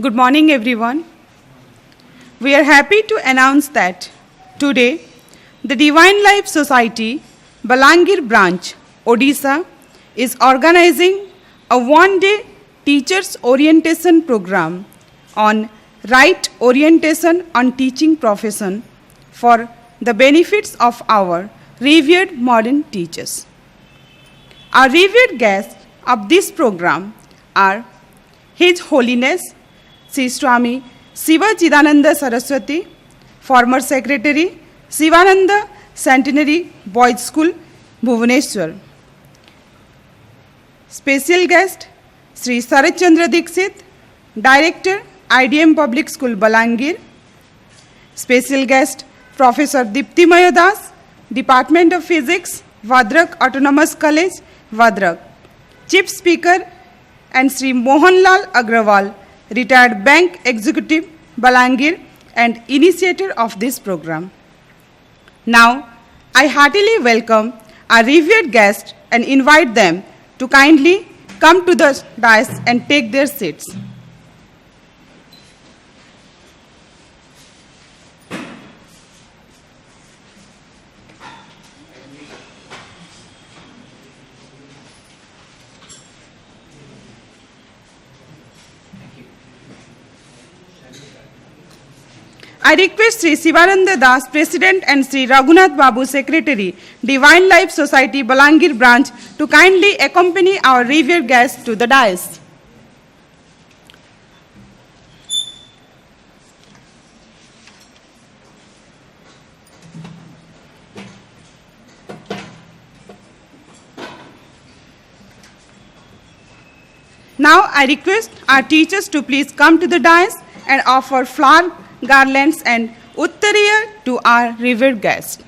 Good morning, everyone. We are happy to announce that today the Divine Life Society, Balangir branch, Odisha, is organizing a one-day teachers orientation program on right orientation on teaching profession for the benefits of our revered modern teachers. Our revered guests of this program are His Holiness Sri Swami Siva Chidananda Saraswati, former Secretary, Sivananda Centenary Boys School, Bhubaneswar. Special guest, Sri Sarat Chandra Dixit, Director, IDM Public School, Balangir. Special guest, Professor Dipti Maya Das, Department of Physics, Vadrak Autonomous College, Vadrak. Chief Speaker and Sri Mohanlal Agrawal, Retired Bank Executive, Balangir, and initiator of this program. Now, I heartily welcome our revered guests and invite them to kindly come to the dais and take their seats. I request Sri Sivananda Das, President, and Sri Raghunath Babu, Secretary, Divine Life Society, Balangir branch, to kindly accompany our revered guests to the dais. Now I request our teachers to please come to the dais and offer flower garlands and uttariya to our revered guests.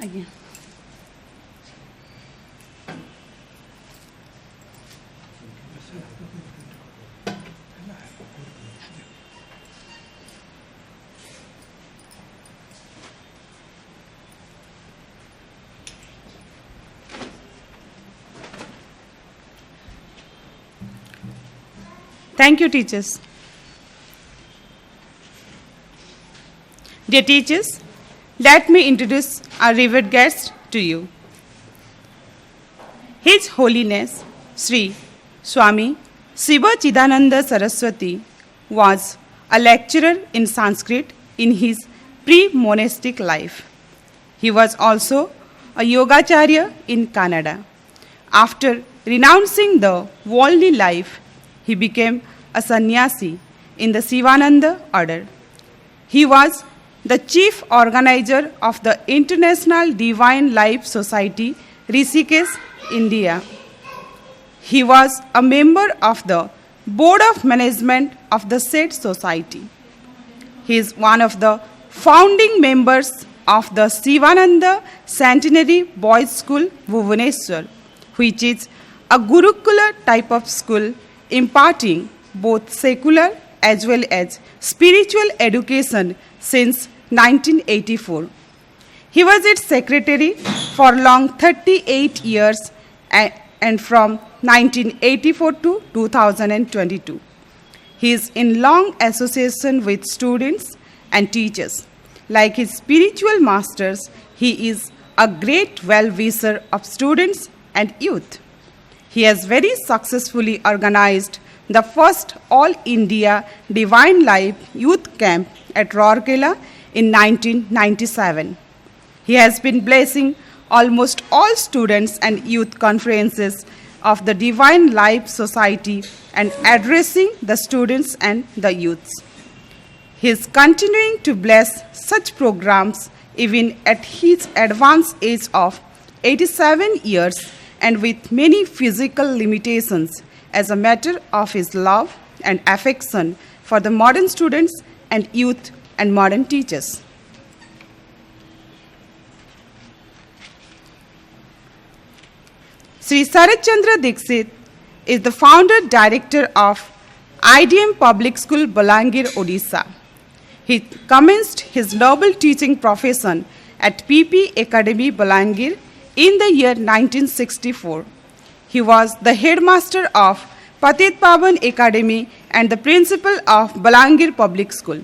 Again. Thank you, teachers. Dear teachers, let me introduce our revered guest to you. His Holiness Sri Swami Siva Chidananda Saraswati was a lecturer in Sanskrit in his pre-monastic life. He was also a Yogacharya in Canada. After renouncing the worldly life, he became a sannyasi in the Sivananda order. He was the chief organizer of the International Divine Life Society, Rishikesh, India. He was a member of the Board of Management of the said society. He is one of the founding members of the Sivananda Centenary Boys School, Bhubaneswar, which is a Gurukula type of school imparting both secular as well as spiritual education since 1984. He was its secretary for long 38 years and from 1984 to 2022. He is in long association with students and teachers. Like his spiritual masters, he is a great well-wisher of students and youth. He has very successfully organized the first All India Divine Life Youth Camp at Rourkela in 1997. He has been blessing almost all students and youth conferences of the Divine Life Society and addressing the students and the youths. He is continuing to bless such programs even at his advanced age of 87 years and with many physical limitations as a matter of his love and affection for the modern students and youth and modern teachers. Sri Sarat Chandra Dixit is the founder director of IDM Public School, Balangir, Odisha. He commenced his noble teaching profession at PP Academy, Balangir in the year 1964. He was the headmaster of Patit Pavan Academy and the principal of Balangir Public School.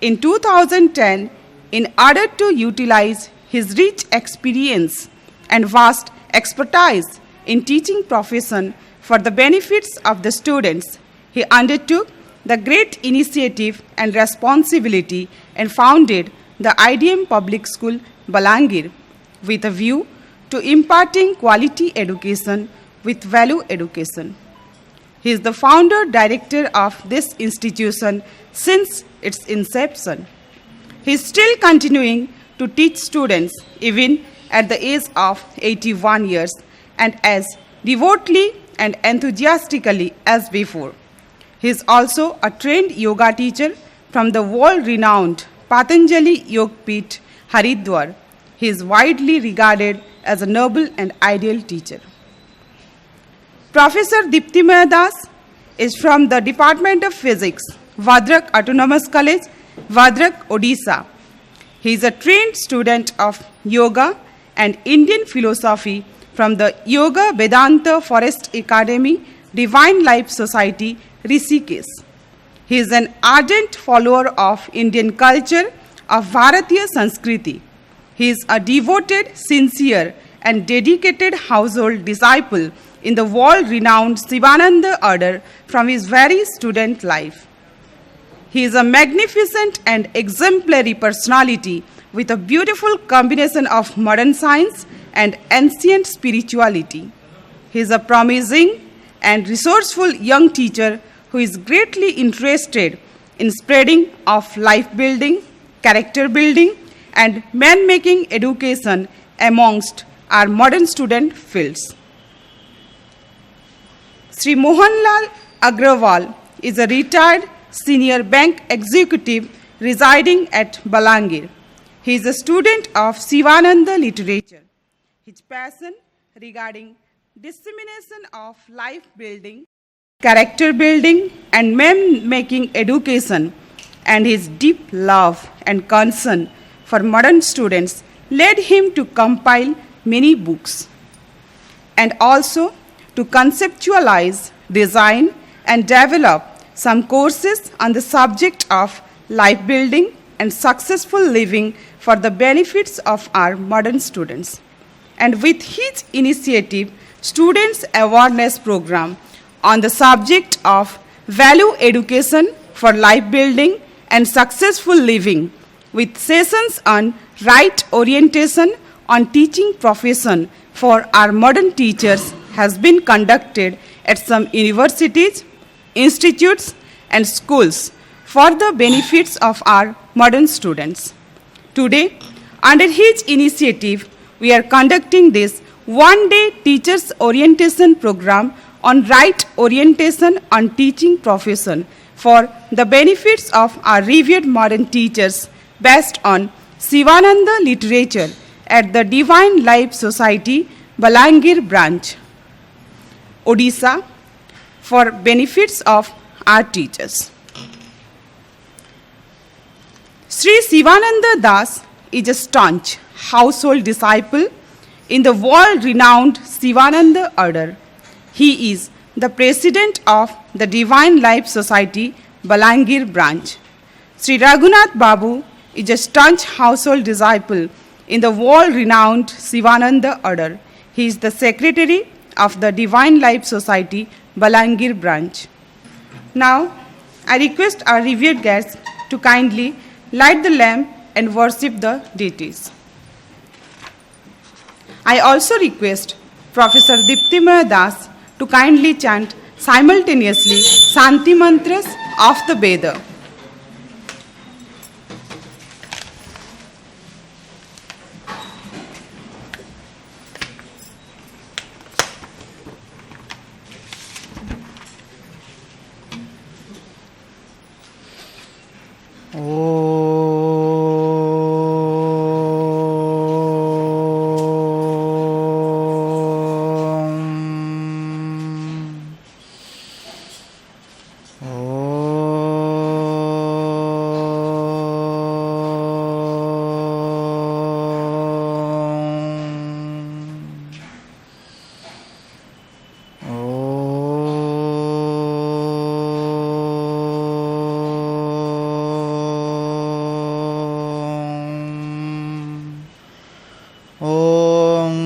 In 2010, in order to utilize his rich experience and vast expertise in teaching profession for the benefits of the students, he undertook the great initiative and responsibility and founded the IDM Public School, Balangir, with a view to imparting quality education with value education. He is the founder director of this institution since its inception. He is still continuing to teach students even at the age of 81 years and as devotedly and enthusiastically as before. He is also a trained yoga teacher from the world-renowned Patanjali Yoga Peeth, Haridwar. He is widely regarded as a noble and ideal teacher. Professor Diptimaya Das is from the Department of Physics, Vadrak Autonomous College, Vadrak, Odisha. He is a trained student of yoga and Indian philosophy from the Yoga Vedanta Forest Academy, Divine Life Society, Rishikesh. He is an ardent follower of Indian culture of Bharatiya Sanskriti. He is a devoted, sincere, and dedicated household disciple in the world-renowned Sivananda order from his very student life. He is a magnificent and exemplary personality with a beautiful combination of modern science and ancient spirituality. He is a promising and resourceful young teacher who is greatly interested in spreading of life building, character building, and man-making education amongst our modern student fields. Sri Mohanlal Agrawal is a retired senior bank executive residing at Balangir. He is a student of Sivananda literature. His passion regarding dissemination of life building, character building, and man-making education, and his deep love and concern for modern students led him to compile many books and also to conceptualize, design, and develop some courses on the subject of life building and successful living for the benefits of our modern students. And with his initiative, Students Awareness Program on the subject of value education for life building and successful living, with sessions on right orientation on teaching profession for our modern teachers, has been conducted at some universities, institutes, and schools for the benefits of our modern students. Today, under his initiative, we are conducting this one-day Teachers Orientation Program on right orientation on teaching profession for the benefits of our revered modern teachers based on Sivananda literature at the Divine Life Society, Balangir branch, Odisha, for benefits of our teachers. Sri Sivananda Das is a staunch household disciple in the world-renowned Sivananda order. He is the president of the Divine Life Society, Balangir branch. Sri Raghunath Babu is a staunch household disciple in the world-renowned Sivananda Order. He is the Secretary of the Divine Life Society, Balangir branch. Now, I request our revered guests to kindly light the lamp and worship the deities. I also request Professor Diptimaya Das to kindly chant simultaneously Santi mantras of the Veda.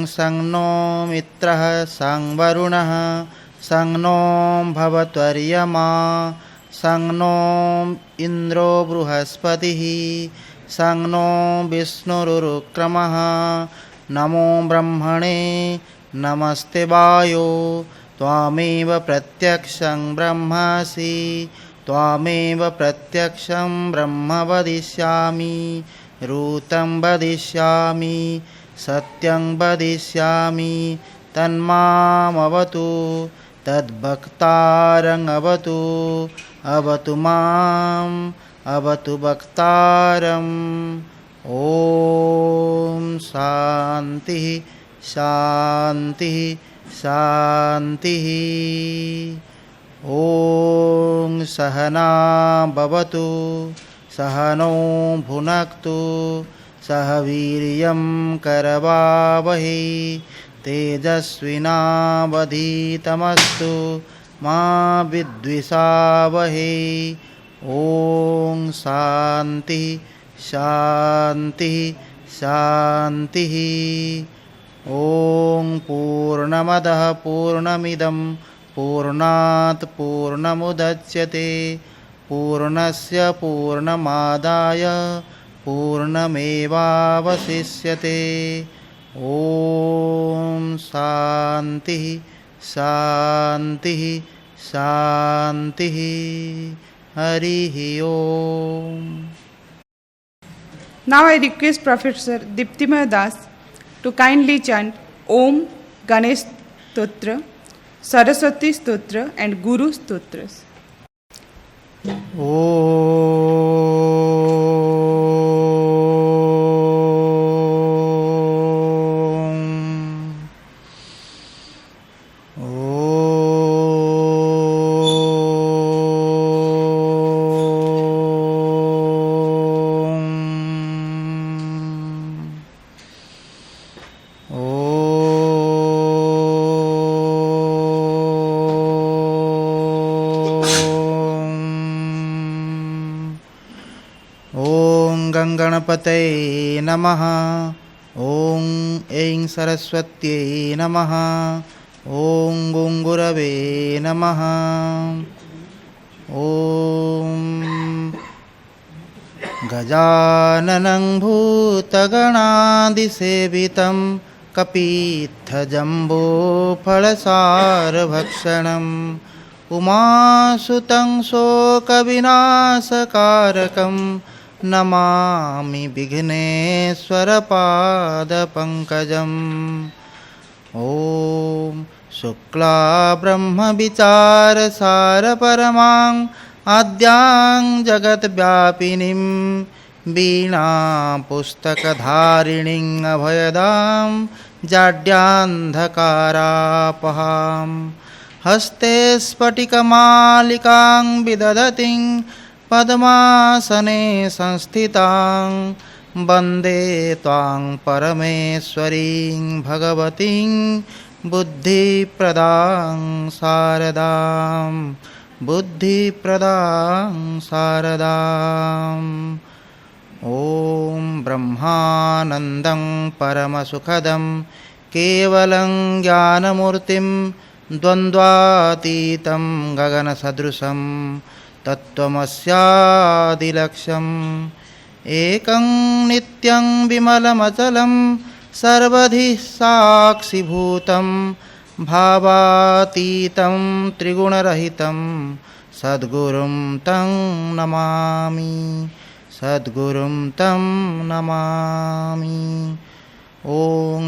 सं no मित्रः सं वरुणः सं no भवत्वर्यमा सं no इन्द्रो बृहस्पतिः सं no विष्णुरुक्रमः नमो ब्रह्मणे नमस्ते वायो त्वामेव प्रत्यक्षं ब्रह्मासि त्वामेव प्रत्यक्षं ब्रह्म वदिष्यामि ऋतं वदिष्यामि सत्यं वदिष्यामि तन्मामवतु तद्भक्तारं अवतु अवतु माम् अवतु भक्तारम् ॐ शान्तिः शान्तिः शान्तिः ॐ सहना भवतु सहनौ भुनक्तु सह वीर्यं करवावहै तेजस्विनावधीतमस्तु मा विद्विषावहै ॐ शान्तिः शान्तिः शान्तिः ॐ पूर्णमदः पूर्णमिदं पूर्णात् पूर्णमुदच्यते पूर्णस्य पूर्णमादाय पूर्णमेवावशिष्यते ॐ शान्तिः शान्तिः शान्तिः हरिः ओम्. Now I request Professor Diptimaya Das to kindly chant Om Ganesh Stotra, Saraswati Stotra and Guru Stotras. गणपतये नमः. ॐ ऐं सरस्वत्यै नमः. ॐ गुङ्गुरवे नमः. ॐ गजाननं भूतगणादिसेवितं कपित्थजम्बोफलसारभक्षणम् उमासुतं शोकविनाशकारकं नमामि विघ्नेश्वरपादपङ्कजम्. ॐ शुक्लाब्रह्मविचारसारपरमां आद्यां जगद्व्यापिनीं वीणापुस्तकधारिणीं अभयदां जाड्यान्धकारापहां हस्ते स्फटिकमालिकां विदधतीं पद्मासने संस्थितां वन्दे त्वां परमेश्वरीं भगवतीं बुद्धिप्रदां शारदां बुद्धिप्रदां शारदाम्. ॐ ब्रह्मानन्दं परमसुखदं केवलं ज्ञानमूर्तिं द्वन्द्वातीतं गगनसदृशं तत्त्वमस्यादिलक्ष्यम् एकं नित्यं विमलमचलं सर्वधिः साक्षिभूतं भावातीतं त्रिगुणरहितं सद्गुरुं तं नमामि सद्गुरुं तं नमामि। ॐ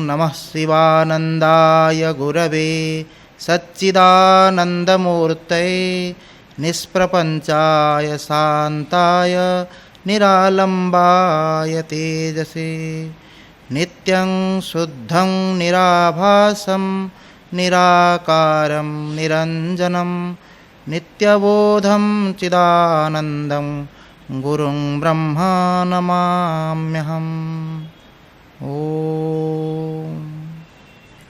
नमः शिवानन्दाय गुरवे सच्चिदानन्दमूर्तये निष्प्रपञ्चाय शान्ताय निरालम्बाय तेजसे नित्यं शुद्धं निराभासं निराकारं निरञ्जनं नित्यबोधं चिदानन्दं गुरुं ब्रह्मा नमाम्यहम्। ॐ